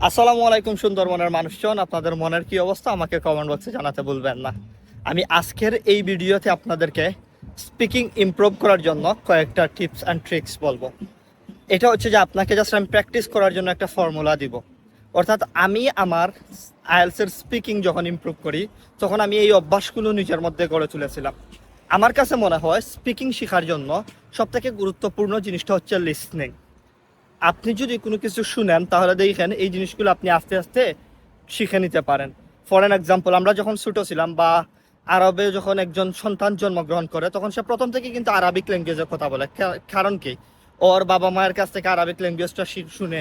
আসসালামু আলাইকুম সুন্দরবনের মানুষজন, আপনাদের মনের কি অবস্থা আমাকে কমেন্ট বক্সে জানাতে ভুলবেন না। আমি আজকের এই ভিডিওতে আপনাদেরকে স্পিকিং ইমপ্রুভ করার জন্য কয়েকটা টিপস অ্যান্ড ট্রিক্স বলবো। এটা হচ্ছে যে আপনাকে জাস্ট আমি প্র্যাকটিস করার জন্য একটা ফর্মুলা দিব। অর্থাৎ আমি আমার আইএলটিএস স্পিকিং যখন ইমপ্রুভ করি তখন আমি এই অভ্যাসগুলো নিজের মধ্যে গড়ে তুলেছিলাম। আমার কাছে মনে হয় স্পিকিং শেখার জন্য সবথেকে গুরুত্বপূর্ণ জিনিসটা হচ্ছে লিসনিং। আপনি যদি কোনো কিছু শুনেন তাহলে দেখেন এই জিনিসগুলো আপনি আস্তে আস্তে শিখে নিতে পারেন। ফর এন এক্সাম্পল, আমরা যখন ছোটো ছিলাম বা আরবে যখন একজন সন্তান জন্মগ্রহণ করে তখন সে প্রথম থেকে কিন্তু আরবিক ল্যাঙ্গুয়েজে কথা বলে। কারণ কি? ওর বাবা মায়ের কাছ থেকে আরবিক ল্যাঙ্গুয়েজটা শুনে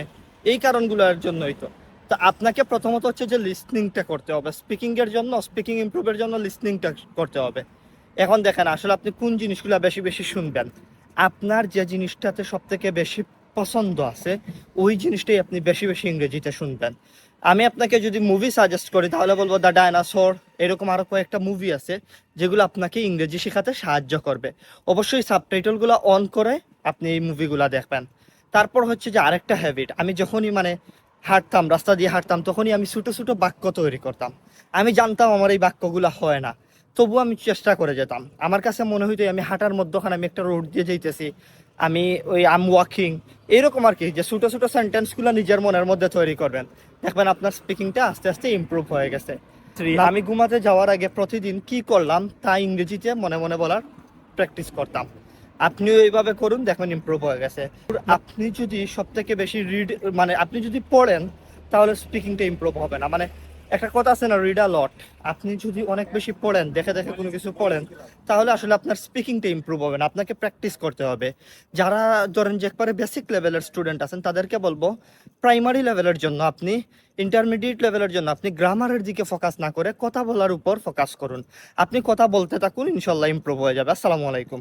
এই কারণগুলোর জন্যই তো। তো আপনাকে প্রথমত হচ্ছে যে লিসনিংটা করতে হবে। স্পিকিংয়ের জন্য, স্পিকিং ইমপ্রুভের জন্য লিসনিংটা করতে হবে। এখন দেখেন আসলে আপনি কোন জিনিসগুলো বেশি বেশি শুনবেন। আপনার যে জিনিসটাতে সব থেকে বেশি পছন্দ আছে ওই জিনিসটাই আপনি বেশি বেশি ইংরেজিতে শুনবেন। আমি আপনাকে যদি মুভি সাজেস্ট করি তাহলে বলবো দ্য ডায়নাসোর, এরকম আরও কয়েকটা মুভি আছে যেগুলো আপনাকে ইংরেজি শেখাতে সাহায্য করবে। অবশ্যই সাবটাইটেলগুলো অন করে আপনি এই মুভিগুলো দেখবেন। তারপর হচ্ছে যে আরেকটা হ্যাবিট, আমি যখনই হাঁটতাম, রাস্তা দিয়ে হাঁটতাম, তখনই আমি ছোটো ছোটো বাক্য তৈরি করতাম। আমি জানতাম আমার এই বাক্যগুলো হয় না, তবুও আমি চেষ্টা করে যেতাম। আমার কাছে মনে হইতো আমি হাঁটার মধ্যখানে আমি একটা রোড দিয়ে যাইতেছি, আমি ওই আম ওয়াকিং, এরকম আর কি, যে ছোটো ছোটো সেন্টেন্সগুলো নিজের মনের মধ্যে তৈরি করবেন, দেখবেন আপনার স্পিকিংটা আস্তে আস্তে ইমপ্রুভ হয়ে গেছে। আমি ঘুমাতে যাওয়ার আগে প্রতিদিন কি করলাম তা ইংরেজিতে মনে মনে বলার প্র্যাকটিস করতাম। আপনিও এইভাবে করুন, দেখবেন ইমপ্রুভ হয়ে গেছে। আপনি যদি সব থেকে বেশি আপনি যদি পড়েন তাহলে স্পিকিংটা ইমপ্রুভ হবে না। একটা কথা আছে না, রিড আ লট। আপনি যদি অনেক বেশি পড়েন, দেখে দেখে কোনো কিছু পড়েন, তাহলে আসলে আপনার স্পিকিংটা ইমপ্রুভ হবে না। আপনাকে প্র্যাকটিস করতে হবে। যারা ধরেন যে একবারে বেসিক লেভেলের স্টুডেন্ট আছেন তাদেরকে বলবো প্রাইমারি লেভেলের জন্য আপনি, ইন্টারমিডিয়েট লেভেলের জন্য আপনি গ্রামারের দিকে ফোকাস না করে কথা বলার উপর ফোকাস করুন। আপনি কথা বলতে থাকুন, ইনশাল্লাহ ইমপ্রুভ হয়ে যাবে। আসসালামু আলাইকুম।